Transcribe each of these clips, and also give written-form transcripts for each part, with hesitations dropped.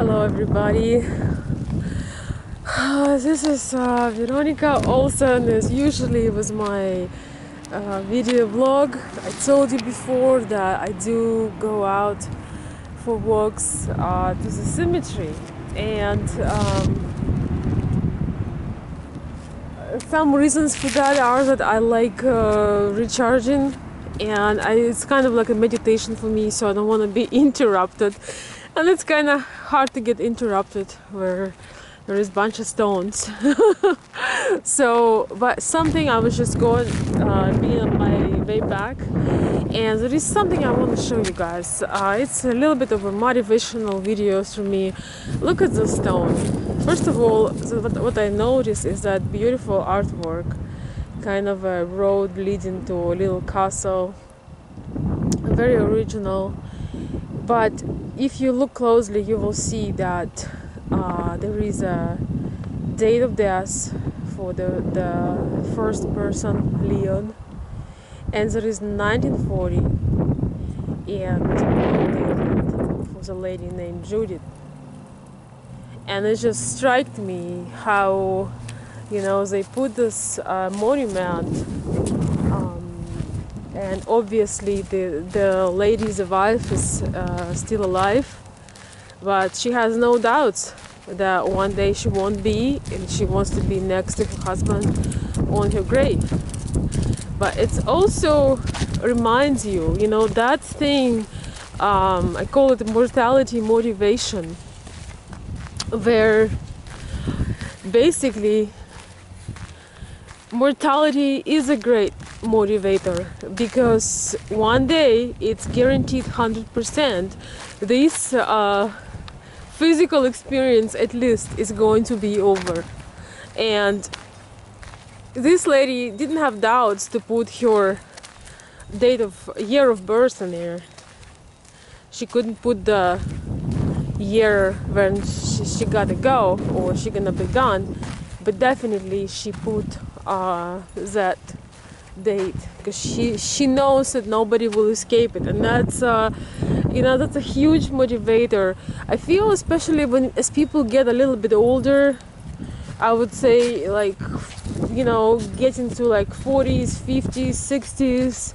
Hello everybody, this is Veronika Olson. As usually was my video blog. I told you before that I do go out for walks to the cemetery, and some reasons for that are that I like recharging, and it's kind of like a meditation for me, so I don't want to be interrupted. And it's kind of hard to get interrupted where there is a bunch of stones. So, but something I was just going, being on my way back, and there is something I want to show you guys. It's a little bit of a motivational videos for me. Look at the stone. First of all, what I noticed is that beautiful artwork, kind of a road leading to a little castle, very original. But if you look closely, you will see that there is a date of death for the first person, Leon, and there is 1940, and for the lady named Judith. And it just struck me how, they put this monument. And obviously the lady's wife is still alive, but she has no doubts that one day she won't be, and she wants to be next to her husband on her grave. But it also reminds you, that thing, I call it mortality motivation, where basically mortality is a great motivator, because one day it's guaranteed 100% this physical experience at least is going to be over. And this lady didn't have doubts to put her year of birth in there. She couldn't put the year when she gotta go or she gonna be gone, but definitely she put that date, because she knows that nobody will escape it. And that's that's a huge motivator. I feel, especially as people get a little bit older, I would say, like, getting to like 40s, 50s, 60s,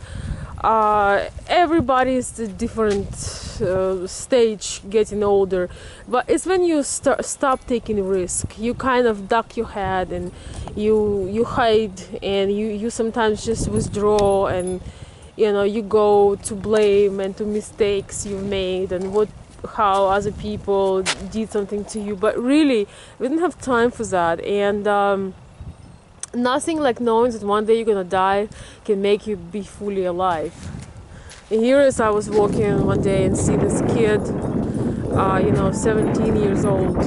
everybody's a different stage getting older, but it's when you stop taking risk. You kind of duck your head, and you hide, and you sometimes just withdraw, and you go to blame and to mistakes you've made and how other people did something to you. But really, we didn't have time for that. And nothing like knowing that one day you're gonna die can make you be fully alive. And here, as I was walking one day and see this kid, 17 years old,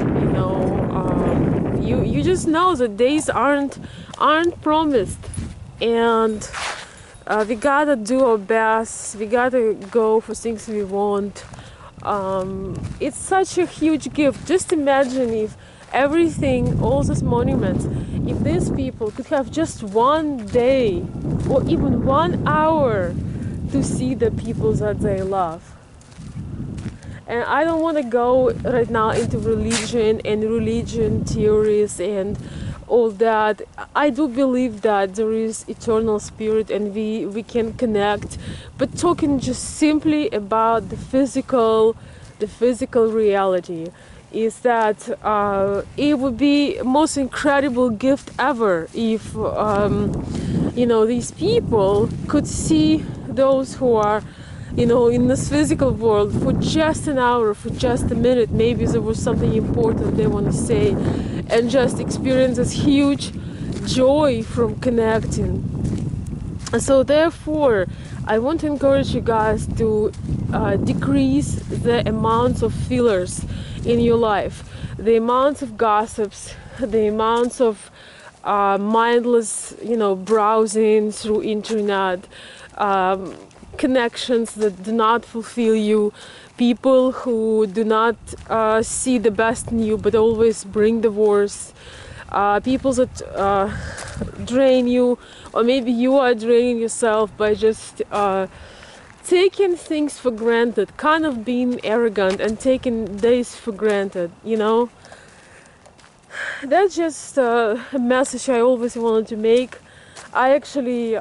you just know that days aren't promised, and we gotta do our best. We gotta go for things we want. It's such a huge gift. Just imagine if everything, all these monuments, if these people could have just one day or even 1 hour to see the people that they love. And I don't want to go right now into religion and religion theories and all that. I do believe that there is eternal spirit and we can connect, but talking just simply about the physical reality is that it would be most incredible gift ever if these people could see those who are in this physical world for just an hour, for just a minute. Maybe there was something important they want to say, and just experience this huge joy from connecting. And so therefore, I want to encourage you guys to decrease the amounts of fillers in your life, the amounts of gossips, the amounts of mindless, browsing through internet, connections that do not fulfill you, people who do not see the best in you but always bring the worst, people that drain you, or maybe you are draining yourself by just taking things for granted, kind of being arrogant and taking days for granted, you know. That's just a message I always wanted to make. I actually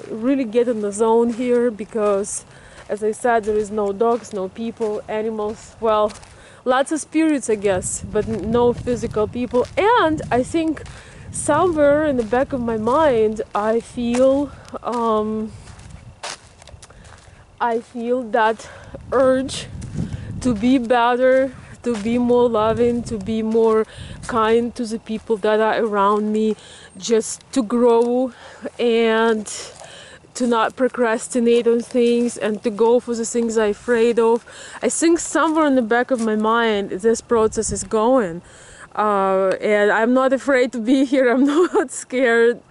really get in the zone here because, as I said, there is no dogs, no people, animals, well, lots of spirits, I guess, but no physical people. And I think somewhere in the back of my mind, I feel that urge to be better, to be more loving, to be more kind to the people that are around me, just to grow and to not procrastinate on things and to go for the things I'm afraid of. I think somewhere in the back of my mind this process is going. And I'm not afraid to be here, I'm not scared,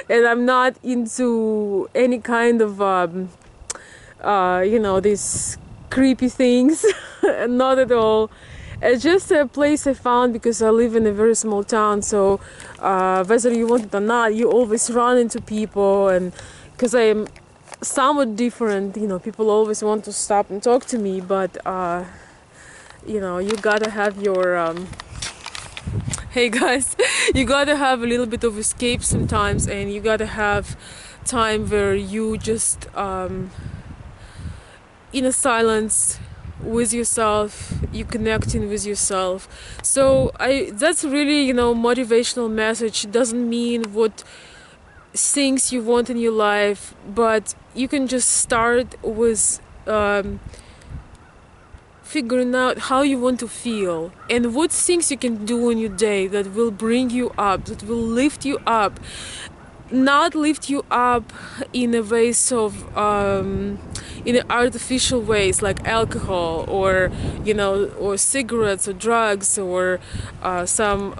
and I'm not into any kind of these creepy things. Not at all. It's just a place I found because I live in a very small town, so whether you want it or not, you always run into people. And because I am somewhat different, people always want to stop and talk to me, but you gotta have your hey guys, you gotta have a little bit of escape sometimes, and you gotta have time where you just in a silence with yourself, you connecting with yourself. So that's really, motivational message. It doesn't mean what things you want in your life, but you can just start with figuring out how you want to feel and what things you can do in your day that will bring you up, that will lift you up. Not lift you up in a ways of in artificial ways like alcohol or or cigarettes or drugs or some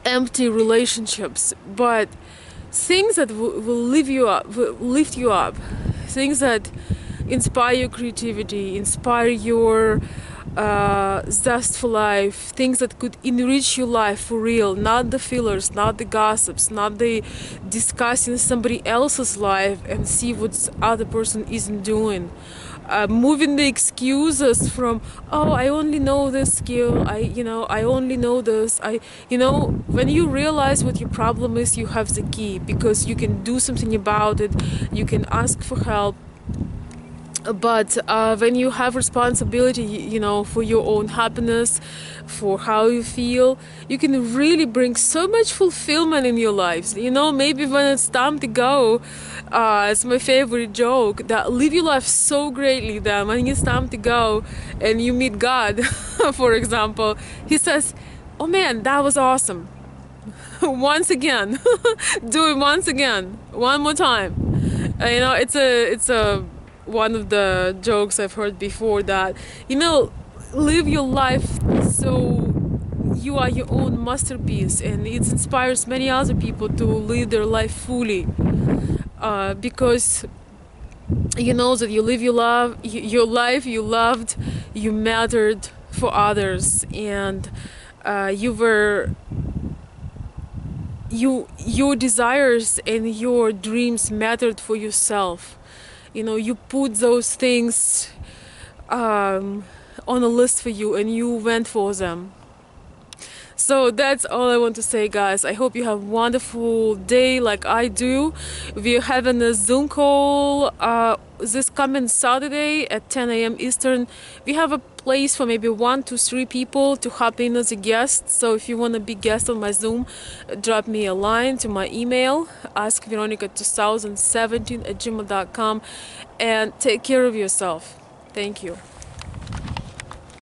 empty relationships, but things that will lift you up, things that inspire your creativity, inspire your zest for life, things that could enrich your life for real, not the fillers, not the gossips, not the discussing somebody else's life and see what other person isn't doing. Moving the excuses from, oh, I only know this skill, I only know this. When you realize what your problem is, you have the key, because you can do something about it, you can ask for help. But when you have responsibility, for your own happiness, for how you feel, you can really bring so much fulfillment in your lives. Maybe when it's time to go, it's my favorite joke, that live your life so greatly that when it's time to go and you meet God, for example, he says, oh man, that was awesome. Once again. Do it once again. One more time. It's a one of the jokes I've heard before, that live your life so you are your own masterpiece, and it inspires many other people to live their life fully, because you know that you live your life, you loved, you mattered for others, and your desires and your dreams mattered for yourself. You put those things on a list for you, and you went for them. So that's all I want to say, guys. I hope you have a wonderful day like I do. We're having a Zoom call this coming Saturday at 10 a.m. Eastern. We have a place for maybe 1 to 3 people to hop in as a guest. So if you want to be guest on my Zoom, drop me a line to my email, askveronika2017@gmail.com, and take care of yourself. Thank you.